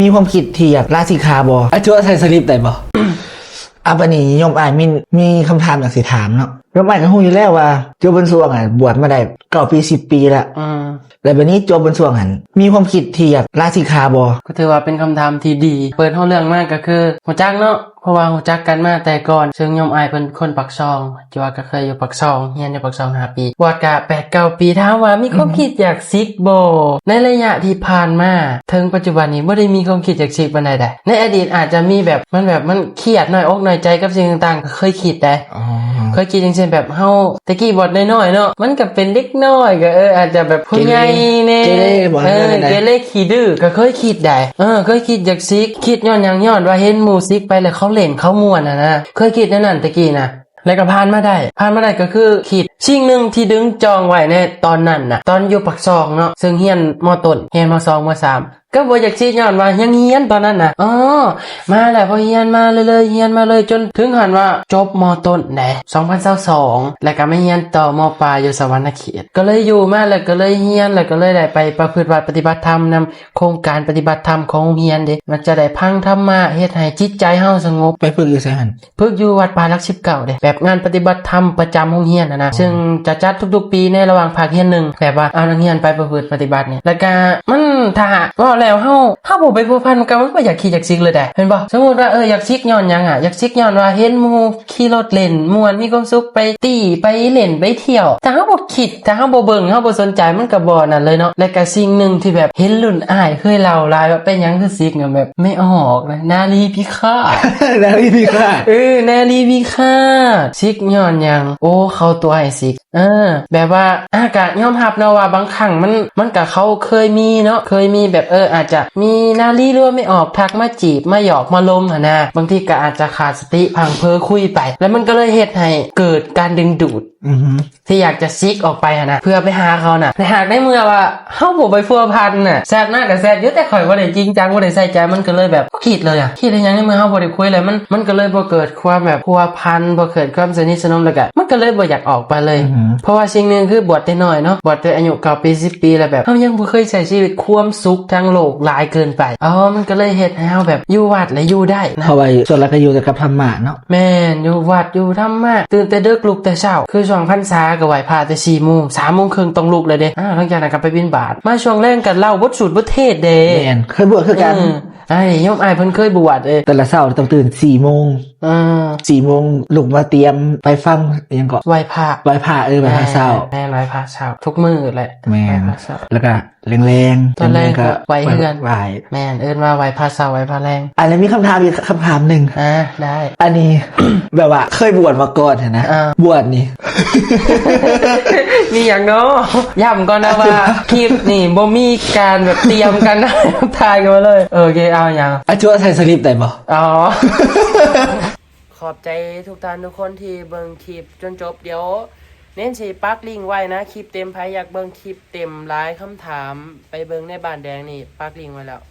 มีความคิดที่อยากลาสิกขาบ่ช่วยใส่สลิปได้บ่ปานนี้โยมอ้ายมีคำถามอยากสิถามเนาะโยมอ้ายก็ฮู้อยู่แล้วว่าโจบนสวงบวชมาได้9 ปี 10 ปีแล้วแล้วบัดนี้โจบนสวงมีความคิดที่อยากลาสิกขาบ่ก็ถือว่าเป็นคำถามที่ดีเปิดห้องเรื่องมากก็คือหัวจักเนาะเพราะว่าหัวจักกันมาแต่ก่อนซึ่งยมอายเป็นคนปักซองจว่าก็เคยอยู่ปักซองเรียนอยู่ปักซอง5 ปีบวชกะ8-9 ปีถามว่ามีความคิดอยากซิกบ่ในระยะที่ผ่านมาถึงปัจจุบันนี้บ่ได้มีความคิดอยากซิกปานใดในอดีตอาจจะมีแบบมันเครียดน้อยอกน้อยใจกับสิ่งต่างๆก็เคยคิดได้เคยคิดอย่างเช่นแบบเฮาตะกี้บวชน้อยๆเนาะมันก็เป็นเด็กน้อยก็อาจจะแบบผู้ใหญ่แน่เกเรขี้ดื้อก็เคยคิดได้เคยคิดอยากซิกคิดย้อนหยังย้อนว่าเห็นหมู่ซิกไปแล้วเขาเล่นเขาม่วนนะเคยคิดนั่นตะกี้นะแล้วก็ผ่านมาได้ก็คือคิดสิ่งหนึ่งที่ดึงจองไว้ในตอนนั้นน่ะตอนอยู่ปักซองเนาะซึ่งเฮียนม.ต้นเฮียนม.2 ม.3ก็บ่อยากสิย้อนว่ายังเฮียนตอนนั้นน่ะมาแล้วพอเฮียนมาเลยจนถึงหันว่าจบม.ต้นได้2022แล้วก็มาเฮียนต่อม.ปลายอยู่สวรรณเขตก็เลยอยู่มาแล้วก็เลยเฮียนแล้วก็เลยได้ไปประพฤติปฏิบัติธรรมนำโครงการปฏิบัติธรรมของโรงเรียนเด้มันจะได้พังธรรมะเฮ็ดให้จิตใจเฮาสงบไปฝึกอยู่ไสหั่นฝึกอยู่วัดป่าหลัก19เด้แบบงานปฏิบัติธรรมประจำโรงเรียนนะซึ่งจะจัดทุกๆปีในระหว่างภาคเรียนนึงแบบว่าเอานักเรียนไปประพฤติปฏิบัติเนี่ยแล้วก็มันถ้าว่าแล้วเฮาบ่ไปพัวพันกันมันก็อยากขี่อยากซิกเลยได้เห็นบ่สมมุติว่าอยากซิกย้อนหยังอยากซิกย้อนว่าเห็นหมู่ขี่รถเล่นม่วนมีความสุขไปตี้ไปเล่นไปเที่ยวถ้าเฮาบ่คิดถ้าเฮาบ่เบิ่งเฮาบ่สนใจมันก็บ่นั่นเลยเนาะแล้วก็สิ่งนึงที่แบบเห็นรุ่นอ้ายเคยเล่าหลายว่าเป็นหยังคือซิกเนี่ยแบบไม่ออกนะนาลีพิฆาตนาลีพิฆาตนาลีพิฆาตซิกย้อนหยังโอ้เข้าตัวให้ซิกแบบว่าก็ยอมรับเนาะว่าบางครั้งมันก็เขาเคยมีเนาะเคยมีแบบอาจจะมีนาลีรั่วไม่ออกทักมาจีบมาหยอกมาลมนะบางทีก็อาจจะขาดสติพังเพ้อคุยไปแล้วมันก็เลยเฮ็ดให้เกิดการดึงดูดที่อยากจะซิกออกไปนะเพื่อไปหาเขานะแต่หากได้เมื่อว่าเฮาบ่ไปพัวพันน่ะแซ่บหน้าก็แซ่บอยู่แต่ข่อยบ่ได้จริงจังบ่ได้ใส่ใจมันก็เลยแบบคิดเลยคิดได้ยังในเมื่อเฮาบ่ได้คุยเลยมันก็เลยบ่เกิดความแบบพัวพันบ่เกิดความสนิทสนมแล้วก็มันก็เลยบ่อยากออกไปเลยเพราะว่าสิ่งนึงคือบวชได้น้อยเนาะบวชได้อายุ9 ปี 10 ปีแล้วแบบเฮายังบ่เคยใช้ชีวิตความสุขทั้งโลกหลายเกินไปมันก็เลยเฮ็ดให้เฮาแบบอยู่วัดและอยู่ได้นะเพราะว่าส่วนละก็อยู่แต่กับธรรมะเนาะแม่นอยู่วัดอยู่ธรรมะตื่นแต่ดึกลุกแต่เช้าคือช่วงพรรษาก็ไหว้พระแต่ 4 โมง 3 โมงครึ่งต้องลุกเลยเด้หลังจากนั้นก็ไปบิณฑบาตมาช่วงแรกกันเล่าบทสูตรบทเทศเด้แม่นเคยบวชคือกันโยมอ้ายเพิ่นเคยบวชแต่ละเช้าต้องตื่น 4 โมง4 โมงลุกมาเตรียมไปฟังอิหยังก็ไหว้พระไหว้พระไหว้พระเช้าแม่ไหว้พระเช้าทุกมื้อแหละแม่นแล้วก็แรงๆตอนแรกก็ไหว้เฮือนไหว้แม่นเอิ้นว่าไหว้พระเช้าไหว้พระแรงอันนี้มีคำถามอีกคำถามนึงได้อันนี้ แบบว่าเคยบวชมาก่อนนะบวชนี่ มีอย่างเนาะย้ำก่อนนะว่าคลิปนี่บ่มีการแบบเตรียมกันนะถ่ายกันมาเลยโอเคเอาอย่างช่วยใส่สลิปได้บ่ขอบใจทุกท่านทุกคนที่เบิ่งคลิปจนจบเดี๋ยวเน้นสิปักลิงก์ไว้นะคลิปเต็มใครอยากเบิ่งคลิปเต็มหลายคำถามไปเบิ่งในบ้านแดงนี่ปักลิงก์ไว้แล้ว